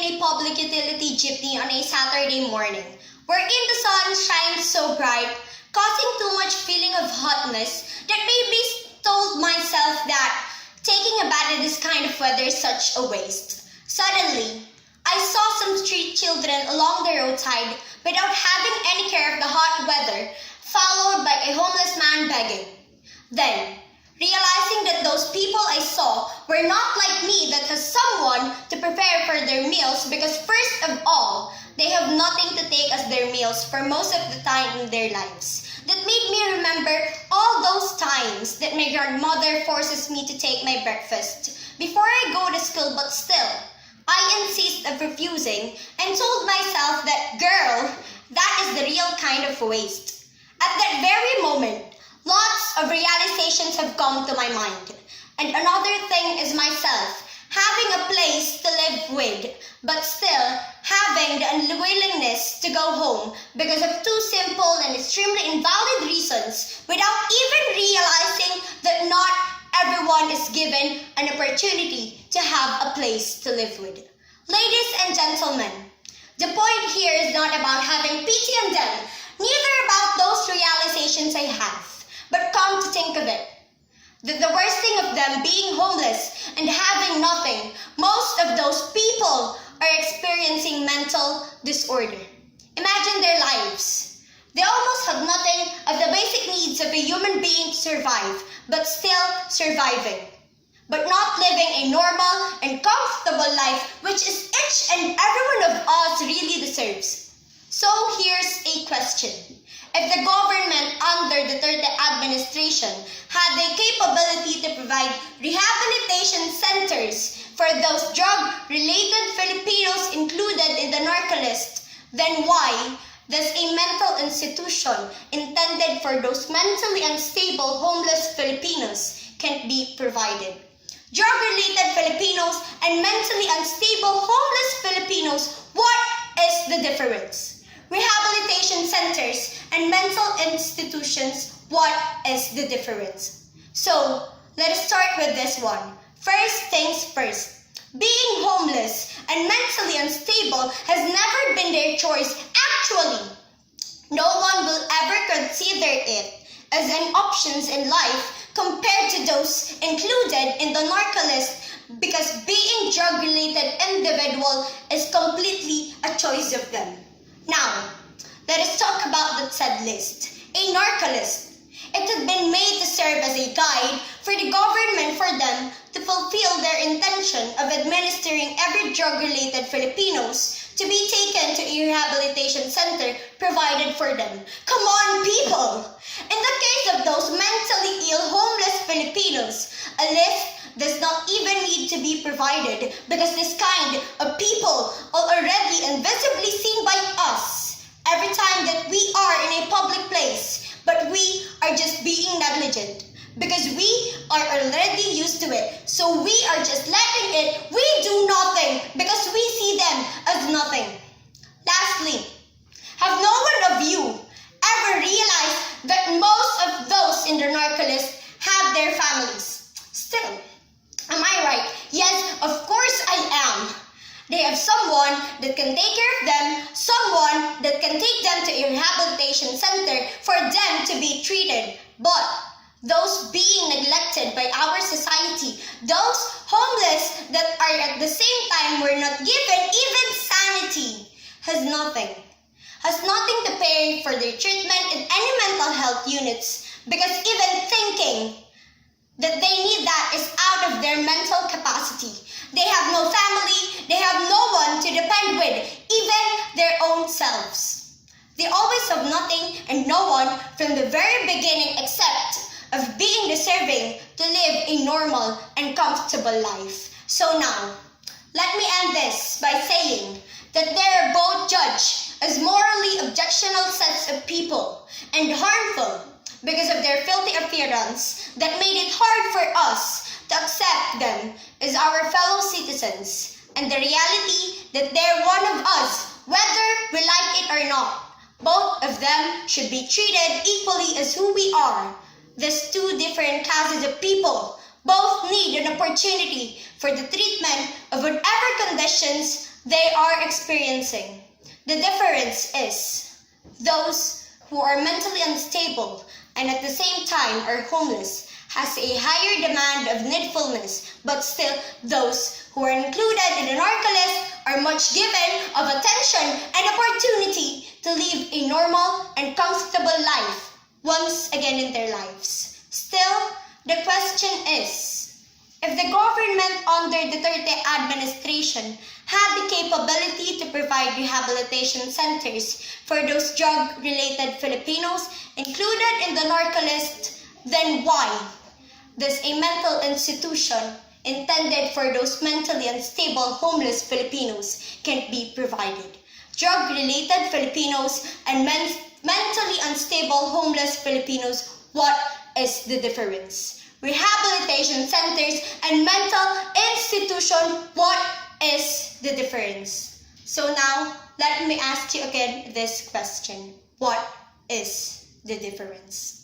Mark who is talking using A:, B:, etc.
A: in a public utility jeepney on a Saturday morning, wherein the sun shines so bright, causing too much feeling of hotness that made me told myself that taking a bath in this kind of weather is such a waste. Suddenly, I saw some street children along the roadside without having any care of the hot weather, followed by a homeless man begging. Then, realizing that those people I saw were not like me that has someone to prepare for their meals because first of all, they have nothing to take as their meals for most of the time in their lives. That made me remember all those times that my grandmother forces me to take my breakfast before I go to school, but still, I insist of refusing and told myself that, girl, that is the real kind of waste. At that very moment, lots of realizations have come to my mind. And another thing is myself having a place to live with, but still having the unwillingness to go home because of two simple and extremely invalid reasons without even realizing that not everyone is given an opportunity to have a place to live with. Ladies and gentlemen, the point here is not about having pity on them, neither about those realizations I have. But come to think of it, that the worst thing of them being homeless and having nothing, most of those people are experiencing mental disorder. Imagine their lives. They almost have nothing of the basic needs of a human being to survive, but still surviving. But not living a normal and comfortable life, which is each and every one of us really deserves. So here's a question. If the government under the Duterte administration had the capability to provide rehabilitation centers for those drug-related Filipinos included in the narco list, then why does a mental institution intended for those mentally unstable homeless Filipinos can't be provided? Drug-related Filipinos and mentally unstable homeless Filipinos, what is the difference? Rehabilitation centers and mental institutions, what is the difference? So, let us start with this one. First things first. Being homeless and mentally unstable has never been their choice. Actually, no one will ever consider it as an option in life compared to those included in the narco list, because being drug-related individual is completely a choice of them. Now, let us talk about that said list, a narco list. It had been made to serve as a guide for the government for them to fulfill their intention of administering every drug-related Filipinos to be taken to a rehabilitation center provided for them. Come on, people! In the case of those mentally ill homeless Filipinos, a list does not even need to be provided because this kind of people are already invisibly seen by us every time that we are in a public place, but we are just being negligent because we are already used to it, so we are just letting it. We do nothing because we see them as nothing. Lastly, have no one of you ever realized that most of those in the narco list have their families? Still, am I right? Yes, of course I am. They have someone that can take care of them, someone that can take them to a rehabilitation center for them to be treated. But those being neglected by our society, those homeless that are at the same time were not given even sanity, has nothing to pay for their treatment in any mental health units, because even thinking that they need that is out of their mental capacity. They have no family, they have no one to depend with, even their own selves. They always have nothing and no one from the very beginning except of being deserving to live a normal and comfortable life. So now, let me end this by saying that they are both judged as morally objectionable sets of people and harmful because of their filthy appearance that made it hard for us to accept them as our fellow citizens, and the reality that they're one of us, whether we like it or not. Both of them should be treated equally as who we are. These two different classes of people both need an opportunity for the treatment of whatever conditions they are experiencing. The difference is those who are mentally unstable and at the same time are homeless has a higher demand of needfulness, but still those who are included in the narco list are much given of attention and opportunity to live a normal and comfortable life once again in their lives. Still, the question is, if the government under Duterte administration had the capability to provide rehabilitation centers for those drug-related Filipinos included in the narco list, then why does a mental institution intended for those mentally unstable homeless Filipinos can't be provided? Drug-related Filipinos and mentally unstable homeless Filipinos, what is the difference? Rehabilitation centers and mental institution, what is the difference? So now, let me ask you again this question. What is the difference?